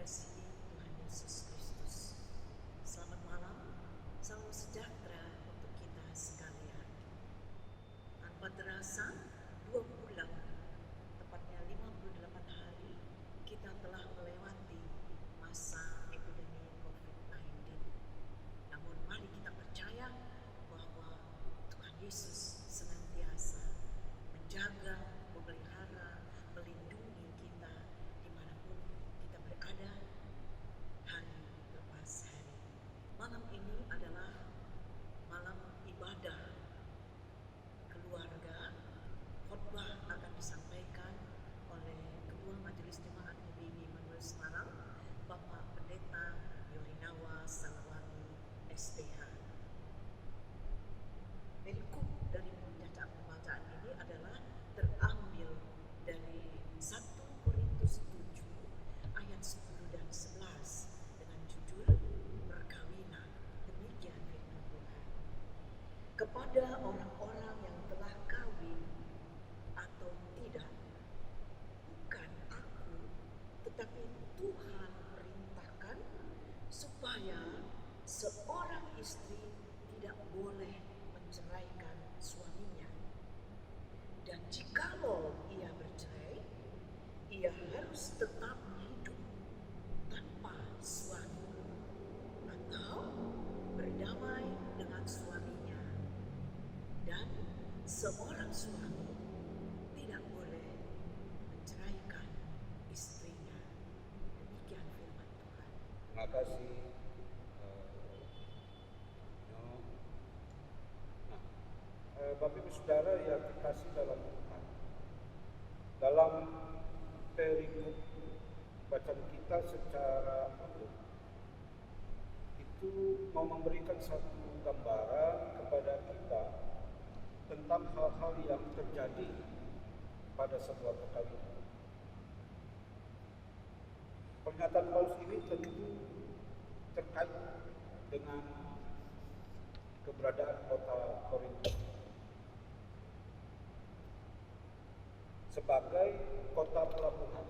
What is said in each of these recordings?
dikasihi Tuhan Yesus Kristus. Selamat malam, salam sejahtera untuk kita sekalian. Tanpa terasa, 2 bulan, tepatnya 58 hari, kita telah melewati masa epidemi COVID-19. Namun mari kita percaya bahwa Tuhan Yesus senantiasa menjaga, memelihara, melindungi kita dimanapun kita berada hari lepas hari. Malam ini adalah malam ibadah keluarga. Khotbah akan disampaikan oleh Ketua Majelis Jemaat Mubini Immanuel Semarang, Bapak Pendeta Yorinawa Salawani SPH. Perikop dari pembacaan ini adalah terambil dari 1 Korintus 7 ayat 10 dan 11 dengan judul Perkawinan. Demikian firman Tuhan. Kepada orang-orang yang telah kawin atau tidak, bukan aku, tetapi Tuhan perintahkan supaya seorang istri tidak boleh menceraikan suaminya. Dan jikalau ia bercerai, ia harus tetap hidup tanpa suami atau berdamai dengan suaminya. Dan seorang suami tidak boleh menceraikan istrinya. Demikian firman Tuhan. Terima kasih. Bapak Ibu Saudara yang dikasih dalam Tuhan, dalam perikop bacaan kita secara utuh itu mau memberikan satu gambaran kepada kita tentang hal-hal yang terjadi pada sebuah perkawinan. Pernyataan Paulus ini tentu terkait dengan keberadaan kota Korintus sebagai kota pelabuhan.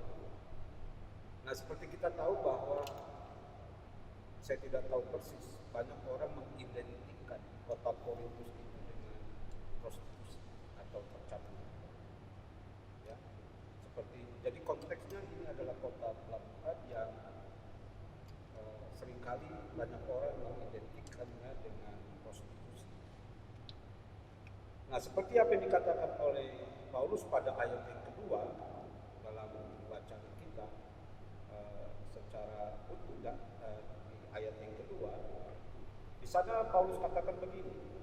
Nah, seperti kita tahu bahwa saya tidak tahu persis, banyak orang mengidentikan kota Korintus itu dengan prostitusi atau percabulan. Ya, seperti jadi konteksnya ini adalah kota pelabuhan yang seringkali banyak orang mengidentikannya dengan prostitusi. Nah, seperti apa yang dikatakan oleh Paulus pada ayat yang kedua dalam bacaan kita secara utuh di ayat yang kedua, di sana Paulus katakan begini: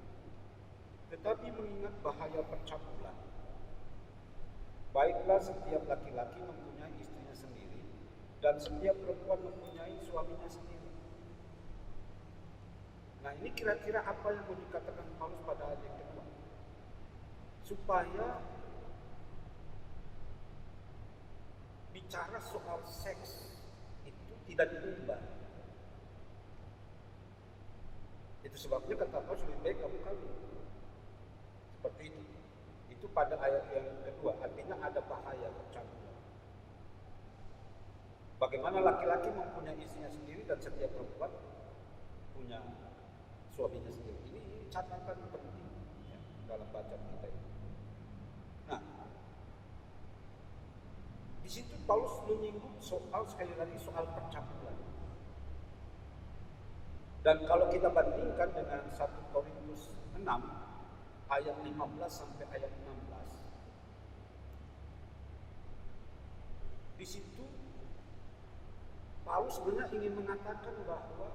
tetapi mengingat bahaya percabulan, baiklah setiap laki-laki mempunyai istrinya sendiri dan setiap perempuan mempunyai suaminya sendiri. Nah, ini kira-kira apa yang mau dikatakan Paulus pada ayat yang kedua? Supaya bicara soal seks itu tidak diumbar. Itu sebabnya kata Paulus lebih baik kamu kawin. Seperti itu. Itu pada ayat yang kedua, artinya ada bahaya percabulan. Bagaimana laki-laki mempunyai istrinya sendiri dan setiap perempuan punya suaminya sendiri. Ini catatan penting ya, dalam bacaan kita ini. Nah, di situ Paulus menyinggung soal, sekali lagi, soal percabulan. Dan kalau kita bandingkan dengan 1 Korintus 6 ayat 15 sampai ayat 16, di situ Paulus sebenarnya ingin mengatakan bahwa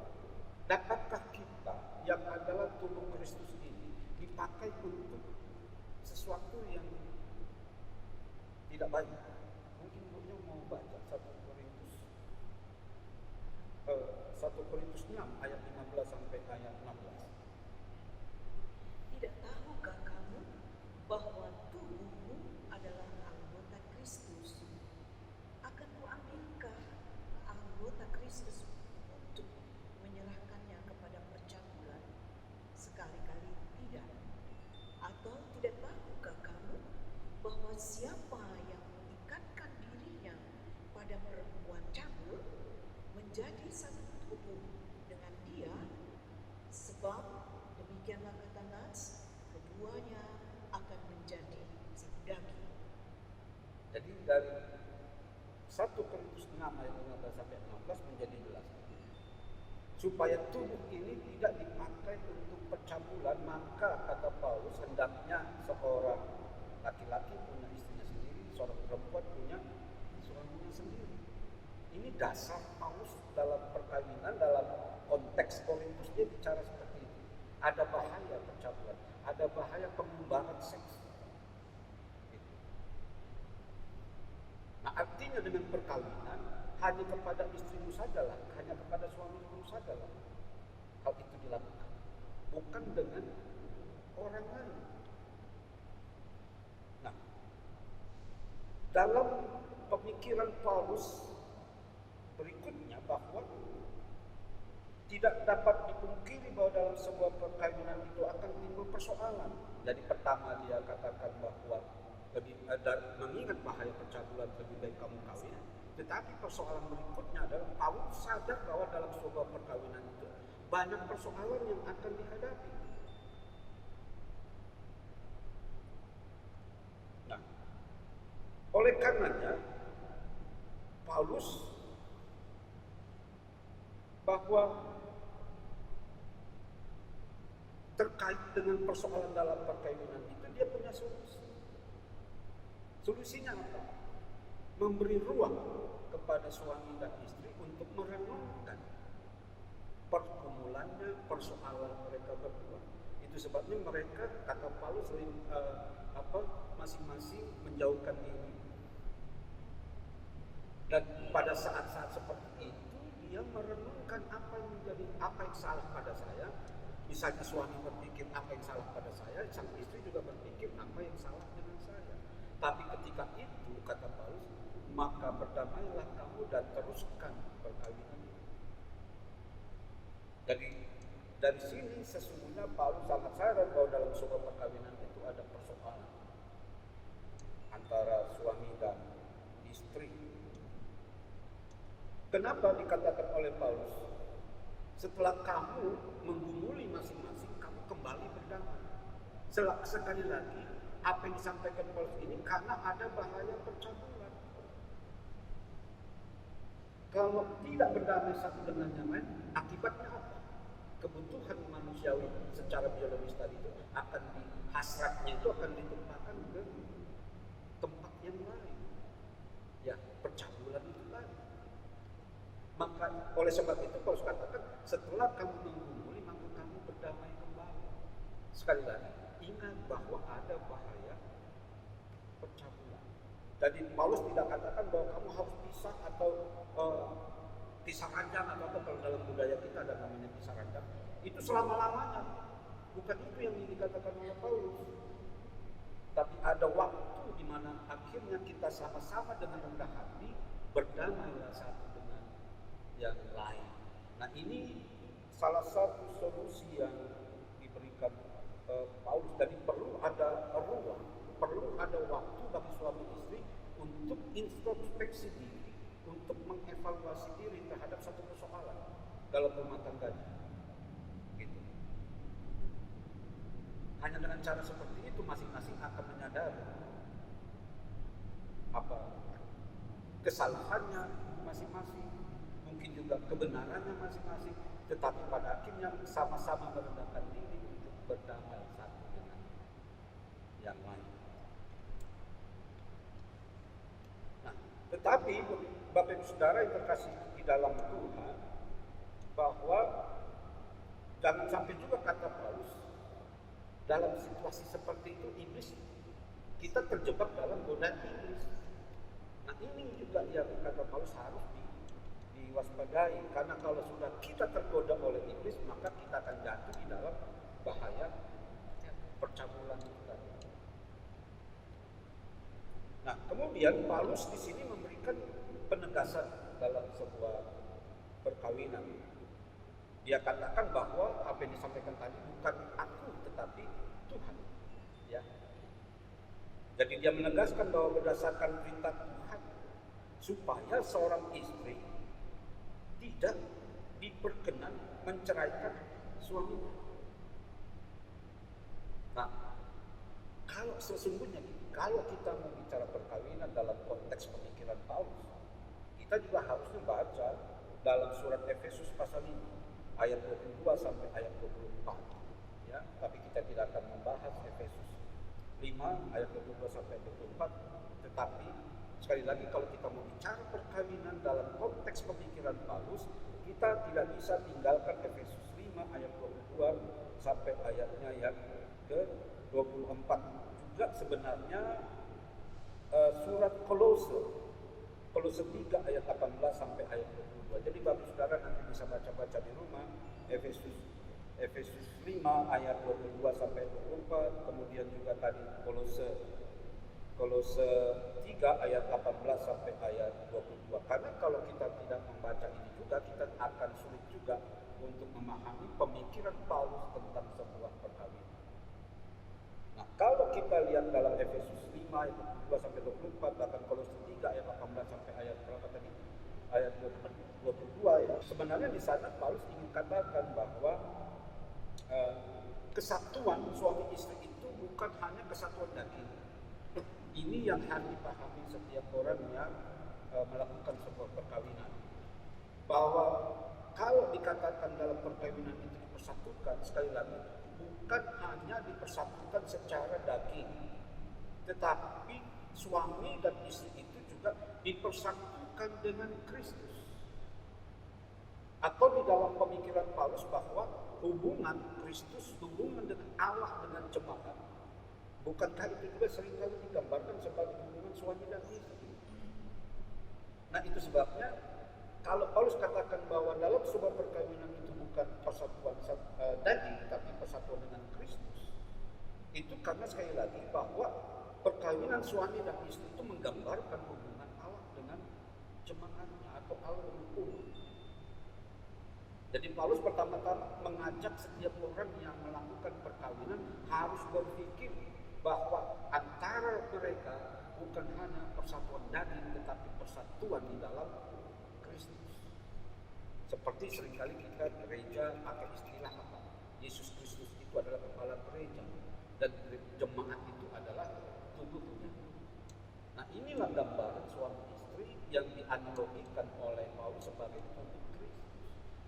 dapatkah kita yang adalah tubuh Kristus ini dipakai untuk sesuatu yang tidak baik. Mungkin ibunya mau baca 1 Korintus 6 ayat 15 sampai ayat 16. Tidak tahukah kamu bahwa tubuhmu adalah anggota Kristus? Akan kuambilkah anggota Kristus untuk menyerahkannya kepada percabulan? Sekali-kali tidak. Atau tidak tahukah kamu bahwa siapa yang mengikatkan dirinya pada perempuan cabul menjadi satu tubuh dengan dia, sebab demikianlah kata Nas, keduanya akan menjadi satu daging. Jadi dari 1 Korintus 6 ayat 15 sampai 16 menjadi jelas. Supaya tubuh ini tidak dipakai untuk percabulan, maka kata Paulus hendaknya seorang laki-laki punya istrinya sendiri, seorang perempuan punya suaminya sendiri. Ini dasar Paulus dalam perkawinan, dalam konteks Korintus dia bicara seperti itu. Ada bahaya percabulan, ada bahaya pengumbaran seks. Nah, artinya dengan perkawinan hanya kepada istrimu sajalah, hanya kepada suamimu sajalah hal itu dilakukan, bukan dengan orang lain. Nah, dalam pemikiran Paulus berikutnya bahwa tidak dapat dipungkiri bahwa dalam sebuah perkawinan itu akan timbul persoalan. Jadi pertama dia katakan bahwa mengingat bahaya percabulan lebih baik kamu kawin. Tetapi persoalan berikutnya adalah Paulus sadar bahwa dalam sebuah perkawinan itu banyak persoalan yang akan dihadapi. Nah, oleh karenanya Paulus bahwa terkait dengan persoalan dalam perkawinan itu dia punya solusi. Solusinya apa? Memberi ruang kepada suami dan istri untuk merenungkan pergumulannya, persoalan mereka berdua. Itu sebabnya mereka, kata Paulus, masing-masing menjauhkan diri. Dan pada saat-saat seperti itu dia merenungkan apa yang salah pada saya. Misalnya suami berpikir apa yang salah pada saya, sang istri juga berpikir apa yang salah dengan saya. Tapi ketika itu, kata Paulus, maka berdamailah kamu dan teruskan perkawinan. Dari sini sesungguhnya Paulus sangat sadar bahwa dalam sebuah perkawinan itu ada persoalan antara suami dan istri. Kenapa dikatakan oleh Paulus, setelah kamu menggumuli masing-masing, kamu kembali berdamai. Sekali lagi, apa yang disampaikan Paulus ini karena ada bahaya percabulan. Kalau tidak berdamai satu dengan yang lain, akibatnya apa? Kebutuhan manusiawi secara biologis tadi itu akan hasratnya itu akan ditumpahkan ke tempat yang lain. Ya, percabulan itu tadi. Maka oleh sebab itu Paulus katakan, setelah kamu menggumuli, maka kamu berdamai kembali. Sekali lagi, ingat bahwa ada bahaya percabulan. Jadi Paulus tidak katakan bahwa kamu harus pisah atau pisah ranjang atau apa. Kalau dalam budaya kita ada namanya pisah ranjang. Itu selama-lamanya. Bukan itu yang dikatakan oleh Paulus. Tapi ada waktu di mana akhirnya kita sama-sama dengan rendah hati berdamailah satu dengan yang lain. Nah, ini salah satu solusi yang diberikan Paulus. Jadi perlu ada ruang, perlu ada waktu bagi suami istri untuk introspeksi diri, untuk mengevaluasi diri terhadap satu persoalan dalam rumah tangganya. Gitu. Hanya dengan cara seperti itu masing-masing akan menyadari apa kesalahannya masing-masing, mungkin juga kebenarannya masing-masing, tetapi pada akhirnya sama-sama merendahkan diri untuk berdamai satu dengan yang lain. Nah, tetapi Bapak Ibu Saudara yang terkasih di dalam Tuhan, bahwa jangan sampai juga kata Paulus dalam situasi seperti itu kita terjebak dalam godaan iblis. Nah, ini juga yang kata Paulus harus diwaspadai, karena kalau sudah kita tergoda oleh iblis, maka kita akan jatuh di dalam bahaya percabulan itu tadi. Nah, kemudian Paulus di sini memberikan penegasan dalam sebuah perkawinan. Dia katakan bahwa apa yang disampaikan tadi bukan aku tetapi Tuhan. Ya. Jadi dia menegaskan bahwa berdasarkan perintah Tuhan supaya seorang istri tidak diperkenan menceraikan suaminya. Nah, kalau sesungguhnya kalau kita mau bicara perkawinan dalam konteks pemikiran Paulus, kita juga harusnya baca dalam surat Efesus pasal 5 ayat 22 sampai ayat 24. Ya, tapi kita tidak akan membahas Efesus 5 ayat 22 sampai 24, tetapi sekali lagi kalau kita mau bicara perkawinan dalam konteks pemikiran Paulus, kita tidak bisa tinggalkan Efesus 5 ayat 22 sampai ayatnya yang ke-24. Juga sebenarnya surat Kolose 3 ayat 18 sampai ayat 22. Jadi Bapak Saudara nanti bisa baca-baca di rumah Efesus 5 ayat 22 sampai 24, kemudian juga tadi Kolose 3 ayat 18 sampai ayat 22. Karena kalau kita tidak membaca ini juga, kita akan sulit juga untuk memahami pemikiran Paulus tentang sebuah perkawinan. Nah, kalau kita lihat dalam Efesus 5 ayat 22 sampai 24, bahkan Kolose 3 ayat 18 sampai ayat berapa tadi? Ayat 22 ya. Sebenarnya di sana Paulus ingin katakan bahwa kesatuan suami istri itu bukan hanya kesatuan daging. Ini yang harus dipahami setiap orang yang melakukan sebuah perkawinan. Bahwa kalau dikatakan dalam perkawinan itu dipersatukan, sekali lagi bukan hanya dipersatukan secara daging, tetapi suami dan istri itu juga dipersatukan dengan Kristus. Atau di dalam pemikiran Paulus bahwa hubungan Kristus, hubungan dengan Allah dengan jemaat, bukankah itu juga seringkali digambarkan sebagai hubungan suami dan istri? Nah, itu sebabnya kalau Paulus katakan bahwa dalam sebuah perkawinan itu bukan persatuan daging, tapi persatuan dengan Kristus, itu karena sekali lagi bahwa perkawinan suami dan istri itu menggambarkan hubungan Allah dengan jemaatnya atau Allah dengan umat. Jadi Paulus pertama-tama mengajak setiap orang yang melakukan perkawinan harus berpikir bahwa antara mereka bukan hanya persatuan daging, tetapi persatuan di dalam Kristus. Seperti seringkali kita gereja pakai istilah apa? Yesus Kristus itu adalah kepala gereja dan jemaat itu adalah tubuhnya. Nah, inilah gambaran suami istri yang dianalogikan oleh Paulus sebagai tubuh Kristus.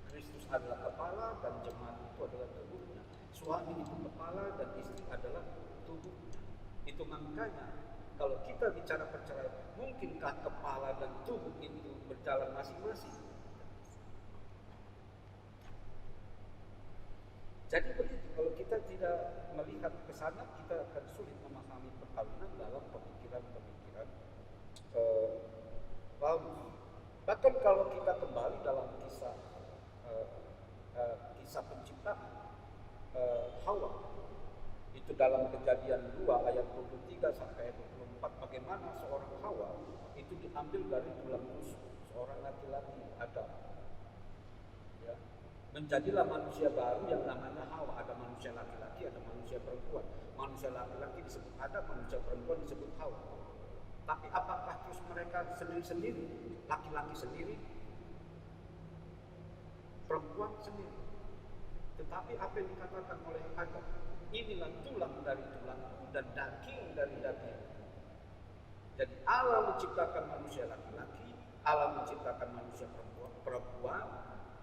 Kristus adalah kepala dan jemaat itu adalah tubuhnya. Suami itu kepala dan istri adalah tubuhnya. Itu makanya kalau kita bicara perceraian, mungkinkah kepala dan tubuh itu berjalan masing-masing? Jadi begitu, kalau kita tidak melihat ke sana, kita akan sulit memahami perkawinan dalam pemikiran-pemikiran Paulus. Bahkan kalau kita kembali dalam kisah penciptaan Hawa, itu dalam Kejadian 2 ayat 23 sampai ayat 24, bagaimana seorang Hawa itu diambil dari tulang rusuk seorang laki-laki Adam. Ya. Menjadilah manusia baru yang namanya Hawa. Ada manusia laki-laki, ada manusia perempuan. Manusia laki-laki disebut Adam, manusia perempuan disebut Hawa. Tapi apakah terus mereka sendiri-sendiri? Laki-laki sendiri, perempuan sendiri. Tetapi apa yang dikatakan oleh Adam, inilah tulang dari tulangku dan daging dari daging. Jadi Allah menciptakan manusia laki-laki, Allah menciptakan manusia perempuan,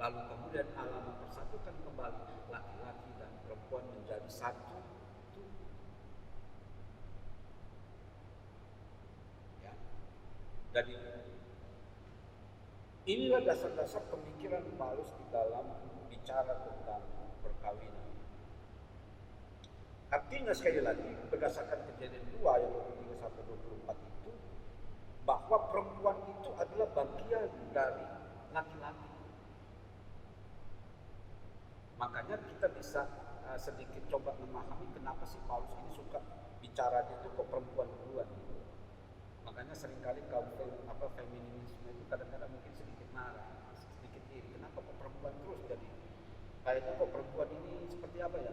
lalu kemudian Allah mempersatukan kembali laki-laki dan perempuan menjadi satu tubuh. Ya. Jadi inilah dasar-dasar pemikiran Paulus di dalam bicara tentang perkawinan. Artinya sekali lagi berdasarkan Kejadian 2 ayat 23 sampai 24 itu, bahwa perempuan itu adalah bagian dari laki-laki. Makanya kita bisa sedikit coba memahami kenapa sih Paulus ini suka bicaranya itu ke perempuan duluan. Makanya seringkali kaum feminisme itu kadang-kadang mungkin sedikit marah, sedikit iri. Kenapa kok perempuan terus jadi? Kayaknya kok perempuan ini seperti apa ya?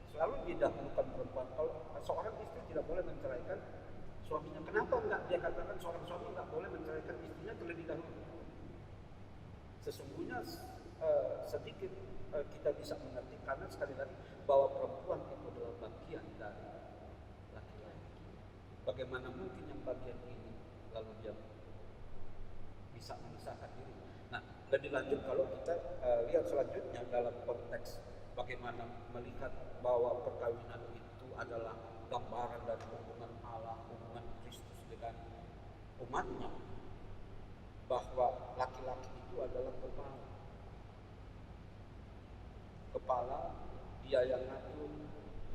Selalu didahulukan perempuan. Kalau seorang istri tidak boleh menceraikan suaminya, kenapa enggak dia katakan seorang suami enggak boleh menceraikan istrinya terlebih dahulu? Sesungguhnya sesungguhnya sedikit kita bisa mengerti karena sekali lagi bahwa perempuan itu adalah bagian dari laki-laki. Bagaimana mungkin yang bagian ini lalu dia bisa memisahkan diri? Nah, lebih lanjut kalau kita lihat selanjutnya dalam konteks bagaimana melihat bahwa perkawinan itu adalah gambaran dari hubungan Allah, hubungan Kristus dengan umatnya, bahwa laki-laki itu adalah kepala, dia yang ngatur,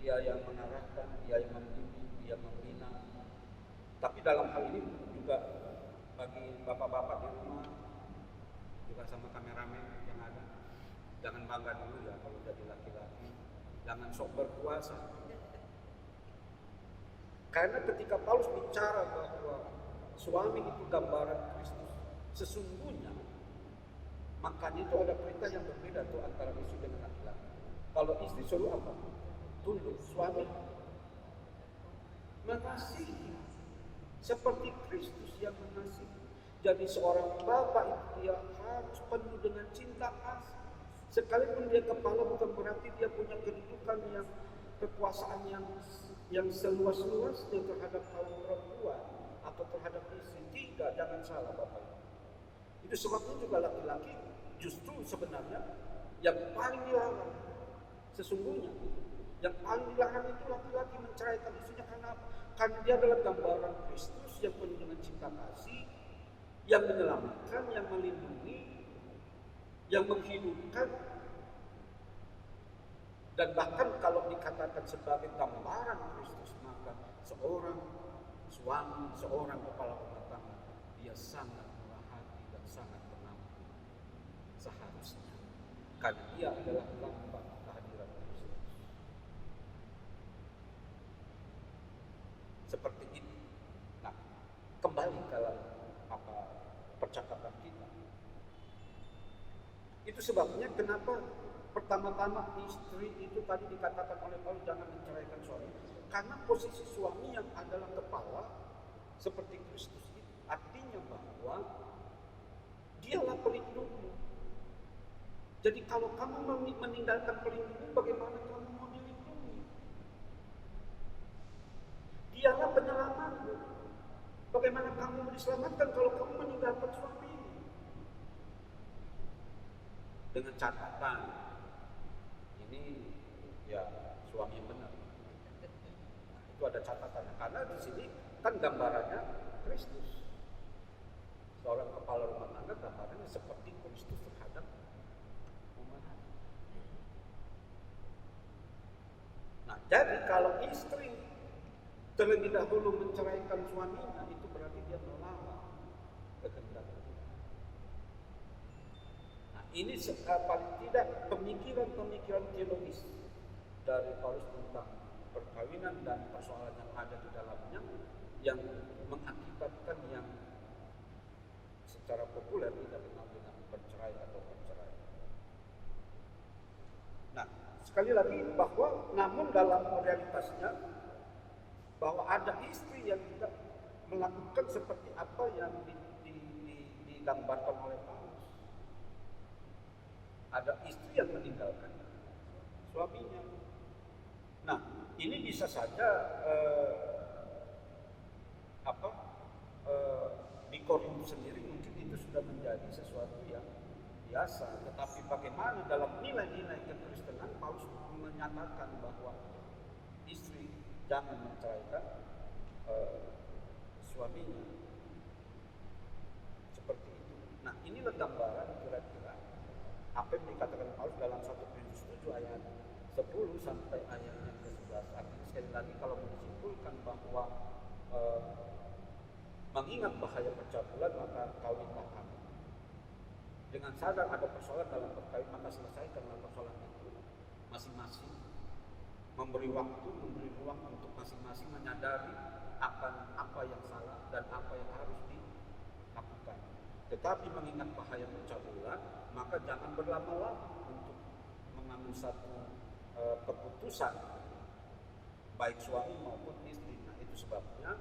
dia yang mengarahkan, dia yang membimbing, dia membina. Tapi dalam hal ini juga bagi bapak-bapak di rumah, juga sama kameramen yang ada, jangan bangga dulu ya kalau jadi laki-laki, jangan sok berkuasa. Karena ketika Paulus bicara bahwa suami itu gambaran Kristus, sesungguhnya makanya itu ada perintah yang berbeda tuh antara istri dengan laki-laki. Kalau istri suruh apa? Tunduk. Suami mengasihi seperti Kristus yang mengasihi. Jadi seorang bapak itu dia harus penuh dengan cinta kasih. Sekalipun dia kepala bukan berarti dia punya kedudukan yang kekuasaan yang seluas-luasnya terhadap kaum perempuan atau terhadap istri. Tidak, jangan salah bapak. Itu sebabnya juga laki-laki justru sebenarnya yang paling dilarang. Sesungguhnya yang paling dilarang itu laki-laki menceraikan istrinya karena apa? Karena dia adalah gambaran Kristus yang penuh dengan cinta kasih, yang menyelamatkan, yang melindungi, yang menghidupkan. Dan bahkan kalau dikatakan sebagai gambaran Kristus, maka seorang suami, seorang kepala rumah tangga, dia sangat murah hati dan sangat pengampun seharusnya, karena dia adalah lambang kehadiran Kristus. Seperti ini. Nah, kembali dalam percakapan kita. Itu sebabnya kenapa pertama-tama istri itu tadi dikatakan oleh Paulus jangan menceraikan suami, karena posisi suami yang adalah kepala seperti Kristus itu artinya bahwa dialah pelindungmu. Jadi kalau kamu meninggalkan pelindungmu, bagaimana kamu mau dilindungi? Dialah penyelamatmu. Bagaimana kamu mau diselamatkan kalau kamu meninggalkan suami? Dengan catatan ini ya suami yang benar. Itu ada catatannya karena di sini kan gambarannya Kristus. Seorang kepala rumah tangga gambarannya seperti Kristus terhadap umatnya. Nah, jadi kalau istri terlebih dahulu menceraikan suaminya, itu berarti dia melarang kehendak Tuhan. Nah, ini paling tidak pemikiran teologis dari Paulus tentang perkawinan dan persoalan yang ada di dalamnya yang mengakibatkan yang secara populer kita kenal dengan bercerai atau perceraian. Nah, sekali lagi bahwa namun dalam realitasnya bahwa ada istri yang tidak melakukan seperti apa yang digambarkan oleh Paulus. Ada istri yang meninggalkan suaminya. Nah, ini bisa saja di Korintus sendiri mungkin itu sudah menjadi sesuatu yang biasa. Tetapi bagaimana dalam nilai-nilai kekristenan Paulus menyatakan bahwa istri jangan menceraikan suaminya seperti itu. Nah, inilah gambaran kira-kira apa yang dikatakan Paulus dalam 1 Korintus 7 ayat 10 sampai ayatnya ke-11. Artinya sekali lagi kalau disimpulkan bahwa mengingat bahaya percabulan maka kawinlah kamu. Dengan sadar ada persoalan dalam perkawin maka selesaikanlah persoalan itu masing-masing. Memberi waktu, memberi ruang untuk masing-masing menyadari akan apa yang salah dan apa yang harus dilakukan. Tetapi mengingat bahaya percabulan, maka jangan berlama-lama untuk mengambil satu keputusan, baik suami maupun istri. Nah, itu sebabnya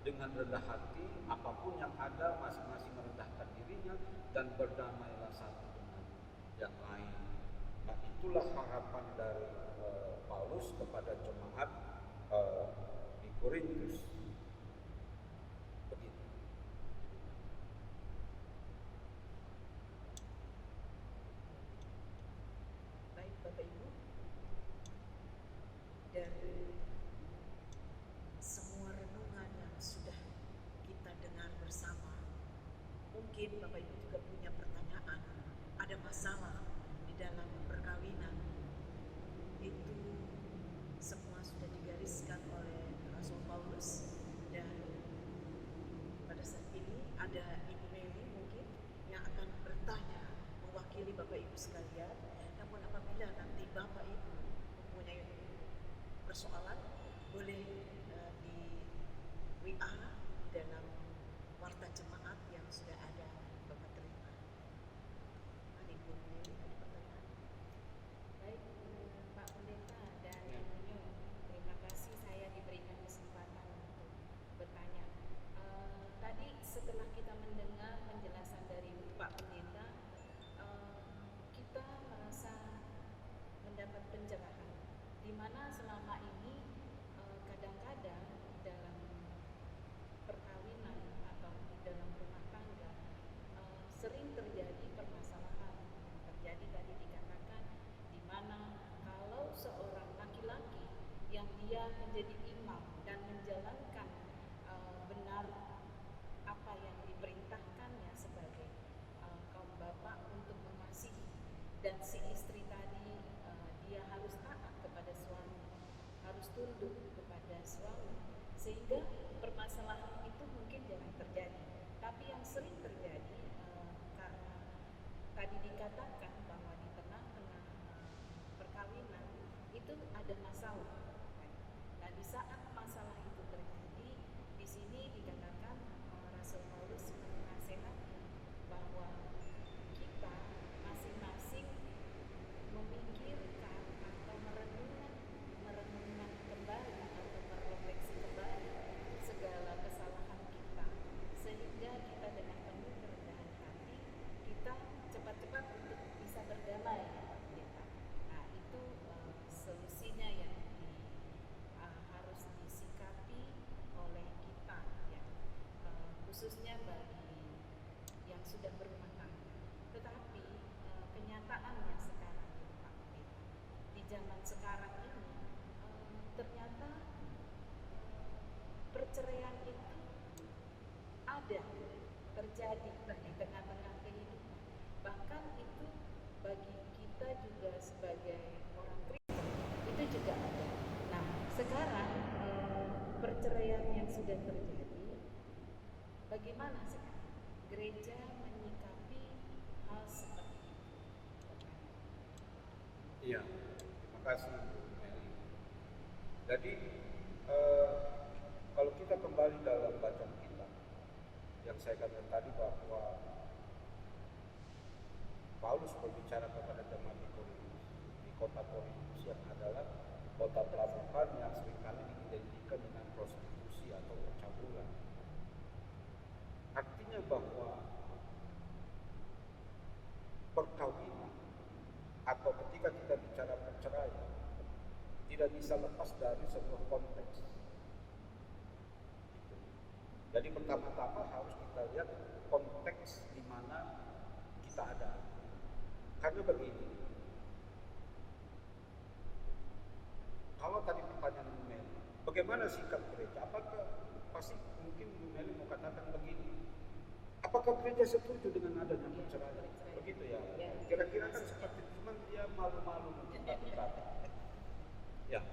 dengan rendah hati, apapun yang ada, masing-masing merendahkan dirinya dan berdamailah satu dengan tidak lain. Nah, itulah harapan dari Paulus kepada jemaat di Korintus. Begitu. Baik Bapak Ibu, dari semua renungan yang sudah kita dengar bersama, mungkin Bapak Ibu juga punya pertanyaan, ada masalah di dalam perkawinan. Itu semua sudah digariskan oleh Rasul Paulus, dan pada saat ini ada Ibu Meli mungkin yang akan bertanya mewakili Bapak Ibu sekalian. Namun apabila nanti Bapak Ibu mempunyai persoalan, boleh di WA dalam warta jemaat yang sudah ada Bapak terima. Ibu Meli, ada pertanyaan? Baik, Pak Pendeta dan Ibu Nyo, terima kasih saya diberikan kesempatan untuk bertanya. Tadi setelah kita mendengar penjelasan dari Pak Pendeta, kita merasa mendapat pencerahan, di mana selama ini kadang-kadang dalam perkawinan atau di dalam rumah tangga sering terjadi permasalahan. Terjadi tadi dikatakan di mana kalau seorang laki-laki yang dia menjadi imam dan menjalankan benar apa yang diperintahkannya sebagai kaum bapak untuk mengasihi, dan si istri tadi dia harus taat kepada suami, harus tunduk kepada suami, sehingga permasalahan itu mungkin jarang terjadi. Tapi yang sering terjadi karena tadi dikatakan bahwa di tengah-tengah perkawinan itu ada masalah. Nah, di saat masalah itu terjadi, di sini dikatakan Rasul Paulus menasehati bahwa kita masing-masing memikirkan atau merenungkan kembali atau merefleksi kembali segala kesalahan kita, sehingga kita dengan penuh kerendahan hati kita cepat-cepat untuk bisa berdamai dengan kita. Nah, itu solusinya yang harus disikapi oleh kita, ya, khususnya bagi yang sudah berumah tangga. Tetapi kenyataannya sekarang, Pak Pendeta, di zaman sekarang ini ternyata perceraian itu ada, terjadi di tengah-tengah kehidupan. Bahkan itu bagi kita juga sebagai orang Kristen itu juga ada. Nah, sekarang perceraian yang sudah terjadi, bagaimana sekarang gereja menyikapi hal seperti itu? Iya, terima kasih Bu Meli. Jadi kalau kita kembali dalam bacaan kita, yang saya katakan tadi bahwa Paulus berbicara kepada jemaat di Korintus, di kota Korintus yang adalah kota pelabuhan yang seringkali diidentikan dengan prostitusi atau percabulan. Artinya bahwa perkawinan atau ketika kita bicara perceraian tidak bisa lepas dari sebuah konteks. Jadi pertama-tama harus kita lihat konteks di mana kita ada. Karena begini, kalau tadi pertanyaan Bu Meli, bagaimana sikap gereja? Apakah pasti mungkin Bu Meli mau katakan begini, apakah gereja setuju dengan adanya perceraian? Begitu ya? Kira-kira kan seperti itu, cuman dia malu-malu berkata. Ya.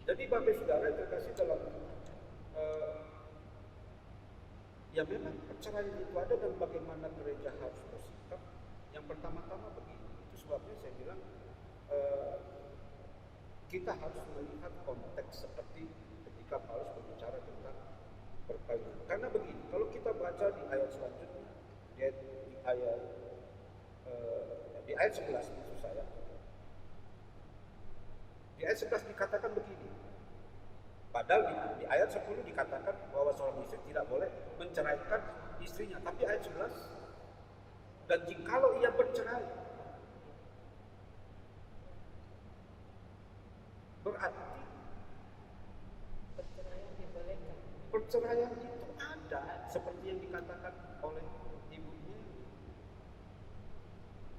Jadi Bapak Saudara terkasih dalam ya memang perceraian itu ada dan bagaimana gereja harus bersikap. Yang pertama-tama begini, itu sebabnya saya bilang kita harus melihat konteks seperti ketika Paulus berbicara tentang perkawinan. Karena begini, kalau kita baca di ayat selanjutnya, di ayat 11 maksud saya, di ayat 11 dikatakan begini. Padahal di ayat 10 dikatakan bahwa seorang istri tidak boleh menceraikan istrinya. Tapi ayat 11, dan jikalau ia bercerai,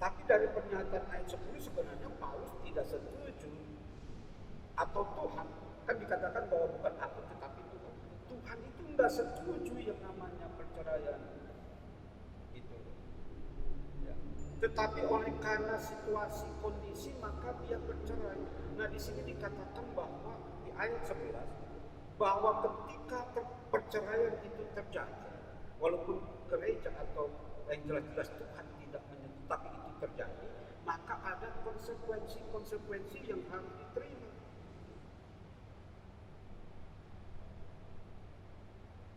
Tapi dari pernyataan ayat 10 sebenarnya Paulus tidak setuju, atau Tuhan, kan dikatakan bahwa bukan aku tetapi Tuhan. Tuhan itu tidak setuju yang namanya perceraian itu. Ya. Tetapi oleh karena situasi kondisi maka dia bercerai. Nah di sini dikatakan bahwa di ayat 11 bahwa ketika perceraian itu terjadi, walaupun gereja atau yang jelas-jelas Tuhan tidak menyebut, tapi itu terjadi, maka ada konsekuensi yang harus diterima.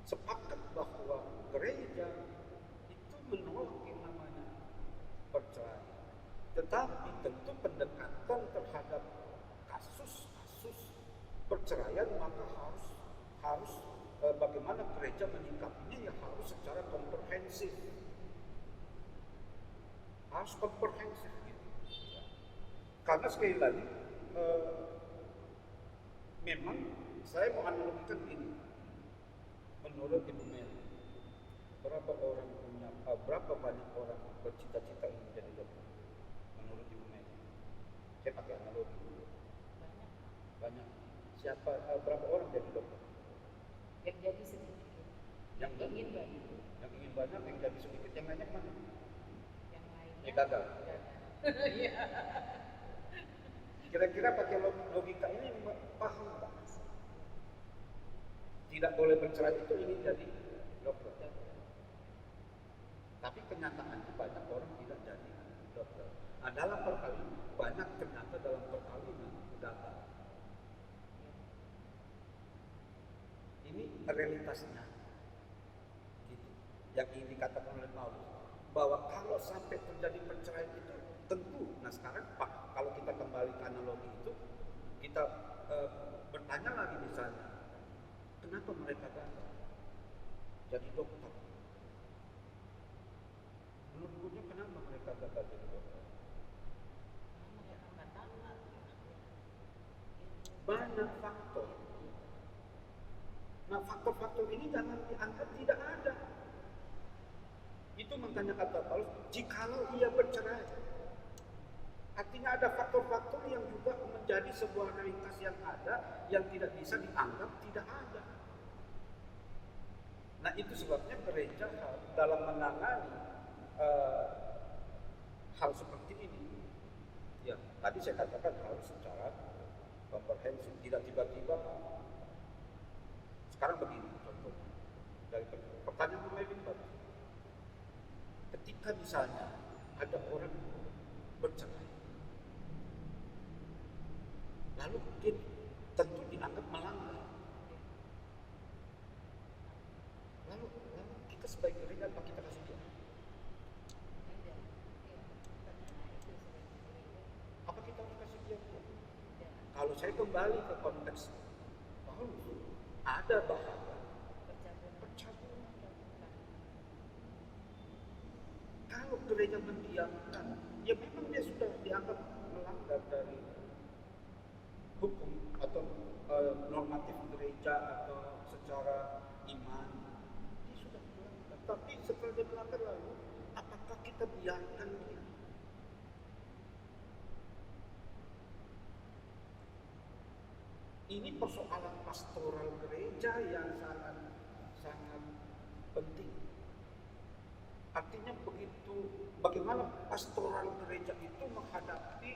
Sepakat bahwa gereja itu menolak yang namanya perceraian, tetapi tentu pendekatan terhadap kasus-kasus perceraian maka harus bagaimana gereja menyikapinya ya harus secara komprehensif. Harus komprehensif gitu. Karena sekali lagi memang saya mau analogikan ini. Menurut Ibu Meli, berapa banyak orang bercita-cita ingin menjadi dokter? Menurut Ibu Meli, saya pakai analogi. Banyak. Berapa orang jadi dokter? Yang jadi sedikit, yang ingin banyak, yang jadi sedikit, yang banyak mana? yang lainnya Yang gagal. Iya. Kira-kira pakai logika ini paham nggak? Tidak boleh bercerai itu ingin jadi dokter. Tapi kenyataannya banyak orang tidak jadi dokter. Nah, dalam perkawinan banyak ternyata dalam perkawinan gagal. Ini realitasnya. Gitu. Yang ingin dikatakan oleh Paulus bahwa kalau sampai terjadi perceraian itu tentu. Nah sekarang Pak, kalau kita kembali ke analogi itu, kita bertanya lagi misalnya, kenapa mereka gagal jadi dokter? Menurutnya kenapa mereka gagal jadi dokter? Banyak faktor. Nah faktor-faktor ini jangan dianggap tidak ada. Itu makanya kata Paulus, jikalau ia bercerai, artinya ada faktor-faktor yang juga menjadi sebuah realitas yang ada, yang tidak bisa dianggap tidak ada. Nah itu sebabnya gereja dalam menangani hal seperti ini, ya tadi saya katakan harus secara komprehensif, tidak tiba-tiba. Sekarang begini contohnya, dari pertanyaan pemimpin tadi, ketika misalnya ada orang bercerai, lalu dia tentu dianggap melanggar. Lalu kita sebagai gereja apa kita kasih dia? Apa kita harus kasih dia? Kalau saya kembali ke konteks Paulus, ada bahaya percabulan. Kalau gereja mendiamkan, ya memang dia sudah dianggap melanggar dari hukum atau normatif gereja atau secara iman, dia sudah melanggar. Tapi setelah dia melanggar lalu, apakah kita biarkan dia? Ini persoalan pastoral gereja yang sangat penting. Artinya bagaimana pastoral gereja itu menghadapi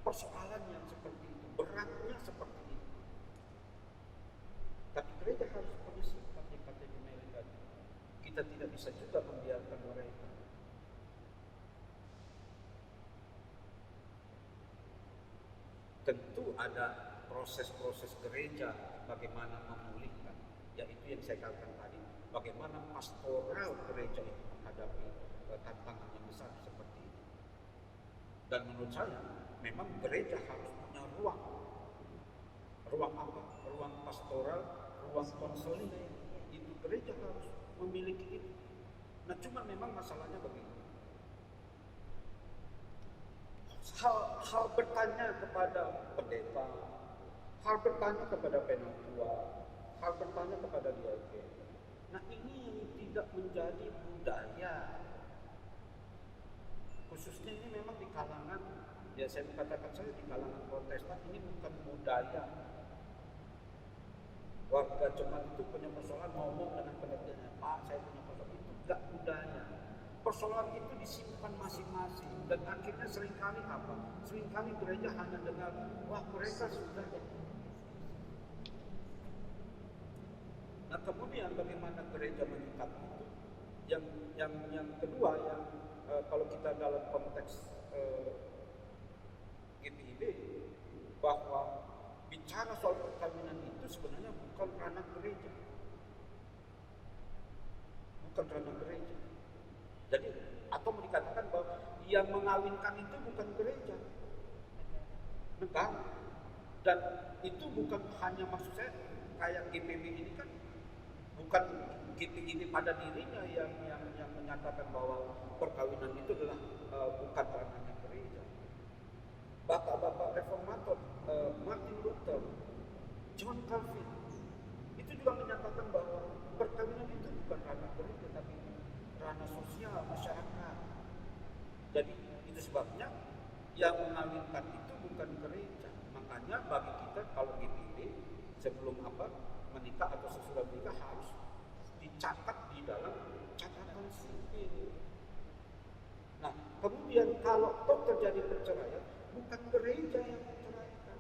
persoalan yang seperti itu, beratnya seperti itu. Tapi gereja harus punya sikap yang kata Meli tadi. Kita tidak bisa juga membiarkan mereka. Tentu ada proses-proses gereja bagaimana memulihkan, yaitu yang saya katakan tadi, bagaimana pastoral gereja itu menghadapi tantangan yang besar seperti itu. Dan menurut saya memang gereja harus punya ruang apa? Ruang pastoral, ruang konseling. Itu gereja harus memiliki itu. Nah cuma memang masalahnya begini, hal bertanya kepada pendeta, hal bertanya kepada penatua, hal bertanya kepada diaken. Nah ini yang tidak menjadi budaya khususnya ini memang di kalangan, ya saya katakan saja di kalangan Protestan, ini bukan budaya. Warga jemaat itu punya persoalan ngomong dengan pengertiannya, Pak saya punya persoalan, itu enggak budaya. Persoalan itu disimpan masing-masing dan akhirnya seringkali apa? Seringkali gereja hanya dengar, wah mereka sudah. Nah kemudian bagaimana gereja menyikapi itu? Yang kedua yang kalau kita dalam konteks GPIB, bahwa bicara soal perkawinan itu sebenarnya bukan ranah gereja, bukan ranah gereja. Jadi atau dikatakan bahwa yang mengawinkan itu bukan gereja, negara. Dan itu bukan hanya, maksud saya kayak GPB ini kan bukan GPIB pada dirinya yang menyatakan bahwa perkawinan itu adalah bukan ranahnya gereja. Bapak-bapak reformator, Martin Luther, John Calvin, itu juga menyatakan bahwa perkawinan itu bukan ranah gereja, tapi ranah sosial masyarakat. Jadi itu sebabnya yang mengawinkan itu bukan gereja. Makanya bagi kita kalau GPIB sebelum menikah atau sesudah menikah harus dicatat di dalam catatan sipil. Nah, kemudian kalau toh terjadi perceraian, bukan gereja yang menceraikan.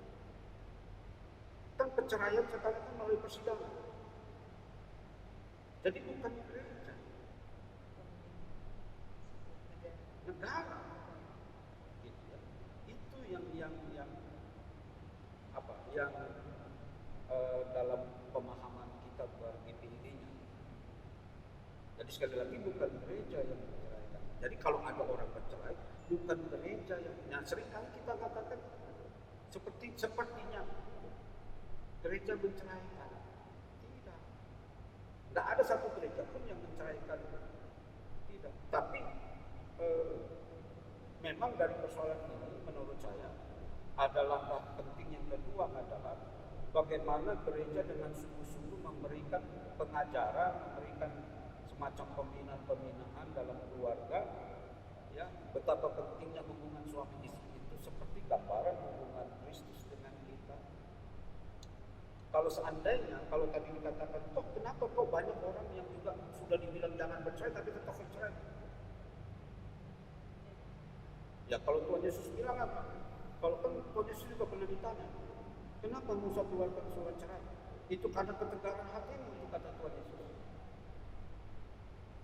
Kan perceraian sekarang kan melalui persidangan. Jadi bukan gereja, negara. Gitu ya. Itu yang dalam pemahaman kita GPID-nya. Jadi sekali lagi bukan gereja yang menceraikan. Jadi kalau ada orang bercerai, bukan gereja yang. Nah seringkali kita katakan sepertinya gereja menceraikan. Tidak. Tidak ada satu gereja pun yang menceraikan. Tidak. Tapi memang dari persoalan ini menurut saya ada langkah penting yang kedua adalah bagaimana gereja dengan sungguh-sungguh memberikan pengajaran, memberikan semacam pembinaan dalam keluarga, ya, betapa pentingnya hubungan suami istri itu seperti gambaran hubungan Kristus dengan kita. Kalau seandainya, kalau tadi dikatakan, kenapa kok banyak orang yang juga sudah dibilang jangan bercerai tapi tetap bercerai? Ya kalau Tuhan Yesus bilang apa? Kalau kan Tuhan Yesus juga pernah ditanya, kenapa Musa keluarkan surat cerai? Itu karena ketegaran hatimu, itu kata Tuhan Yesus.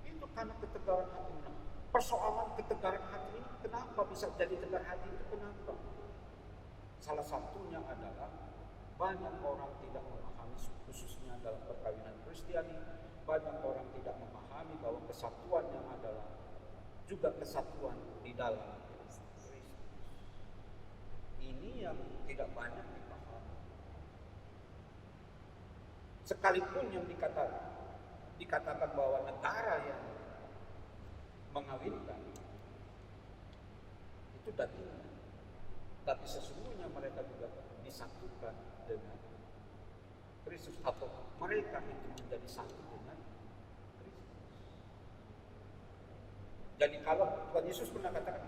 Itu karena ketegaran hatimu. Persoalan ketegaran hati ini kenapa bisa jadi tegar hati itu kenapa? Salah satunya adalah banyak orang tidak memahami, khususnya dalam perkawinan Kristiani, banyak orang tidak memahami bahwa kesatuan yang adalah juga kesatuan di dalam Kristus. Ini yang tidak banyak dipahami. Sekalipun yang dikatakan bahwa negara yang mengawinkan itu dagingnya, tapi sesungguhnya mereka juga disatukan dengan Kristus, atau mereka itu menjadi satu dengan Kristus. Jadi kalau Tuhan Yesus pernah katakan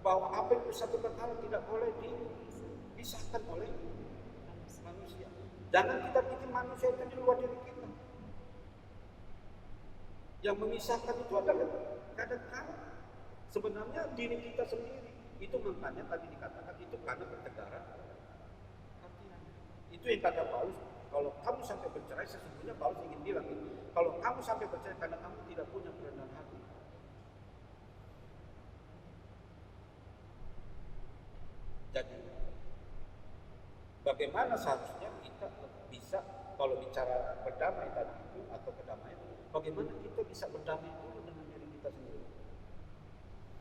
bahwa apa yang disatukan Allah tidak boleh dipisahkan oleh manusia. Jangan kita bikin manusia itu di luar diri kita. Yang memisahkan itu adalah kadang-kadang sebenarnya diri kita sendiri. Itu makanya tadi dikatakan itu karena ketegaran hati. Itu yang kata Paulus, kalau kamu sampai bercerai, sesungguhnya Paulus ingin bilang ini, kalau kamu sampai bercerai karena kamu tidak punya kerendahan hati. Jadi bagaimana seharusnya kita bisa, kalau bicara berdamai tadi itu atau kedamaian, bagaimana kita bisa berdamai dulu dengan diri kita sendiri.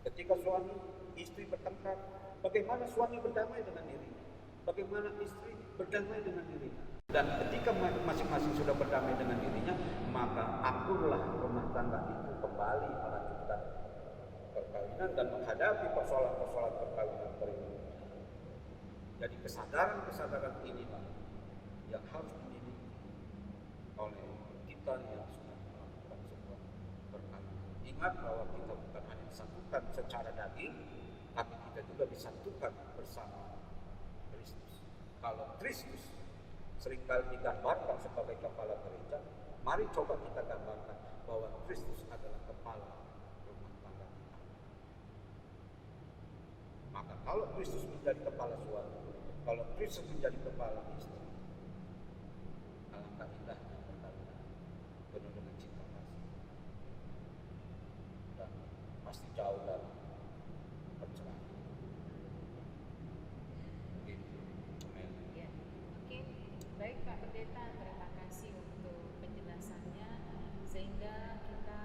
Ketika suami istri bertengkar, bagaimana suami berdamai dengan dirinya, bagaimana istri berdamai dengan dirinya. Dan ketika masing-masing sudah berdamai dengan dirinya, maka akurlah rumah tangga itu kembali melanjutkan perkawinan dan menghadapi persoalan-persoalan perkawinan berikutnya. Jadi kesadaran ini Pak, yang harus dimiliki oleh kita yang sudah melakukan sebuah perkawinan. Ingat bahwa kita bukan hanya satu disatukan secara daging, tapi kita juga disatukan bersama Kristus. Kalau Kristus seringkali digambarkan sebagai kepala gereja, mari coba kita gambarkan bahwa Kristus adalah kepala rumah tangga kita. Maka kalau Kristus menjadi kepala suami, kalau Kristus menjadi kepala istri, alangkah indahnya perkawinan penuh dengan cinta kasih. Dan pasti jauh dari perceraian. Begitu, Amin. Ya, oke. Baik Pak Pendeta, terima kasih untuk penjelasannya sehingga kita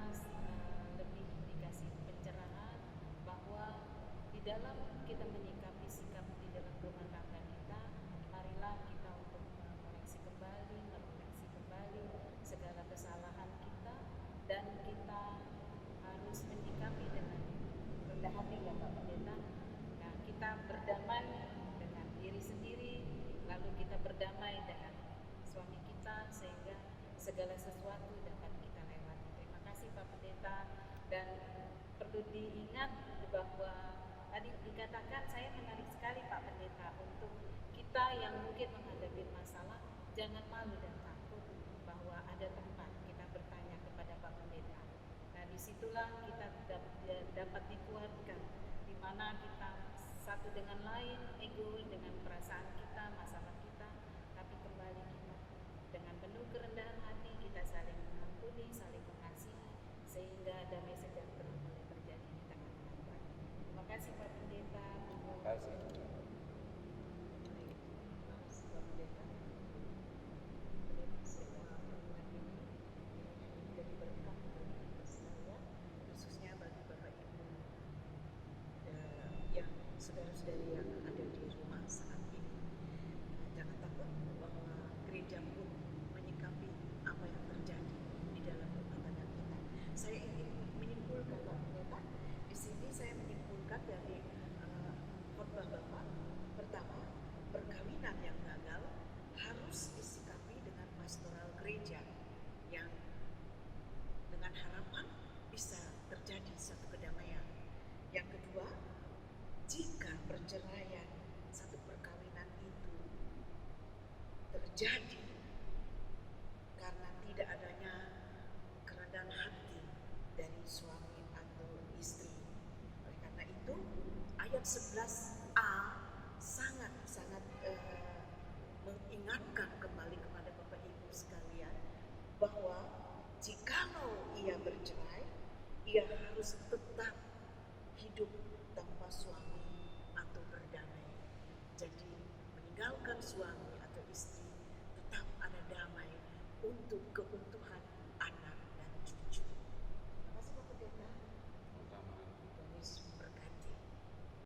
lebih dikasih pencerahan bahwa di dalam kita menyikapi sikap di dalam rumah tangga kita, marilah kita untuk merefleksi kembali segala kesalahan kita, dan kita harus menyikapi dengan rendah hati ya Pak Pendeta. Nah, kita berdamai dengan diri sendiri, lalu kita berdamai dengan suami kita sehingga segala sesuatu dapat kita lewati. Terima kasih Pak Pendeta, dan perlu diingat bahwa tadi dikatakan, saya menarik sekali Pak Pendeta, untuk kita yang mungkin menghadapi masalah jangan malu dan takut bahwa ada tempat kita bertanya kepada Pak Pendeta. Nah, disitulah kita dapat dikuatkan, di mana kita satu dengan lain, ego dengan perasaan kita, masalah kita, tapi kembali kita dengan penuh kerendahan hati kita saling mengampuni, saling mengasihi, sehingga damai sejahtera boleh terjadi di tengah kita. Terima kasih Pak Pendeta. Terima kasih. Pak Pendeta, semua pertemuan ini menjadi berkah bagi kita sekalian, khususnya bagi Bapak Ibu yang saudara-saudari yang ada di rumah saat ini. Jangan takut bahwa gereja pun menyikapi apa yang terjadi di dalam rumah tangga kita. Saya ingin menyimpulkan Pak Pendeta, di sini saya menyimpulkan dari khotbah Bapak. Pertama, perkawinan yang gagal harus disikapi dengan pastoral gereja yang dengan harapan bisa terjadi suatu kedamaian. Yang kedua, jika perceraian satu perkawinan itu terjadi karena tidak adanya kerendahan hati dari suami atau istri, oleh karena itu ayat 11a sangat mengingatkan kembali kepada Bapak Ibu sekalian bahwa jikalau ia bercerai, ia harus tetap hidup tanpa suami atau berdamai. Jadi meninggalkan suami atau istri, tetap ada damai untuk keutuhan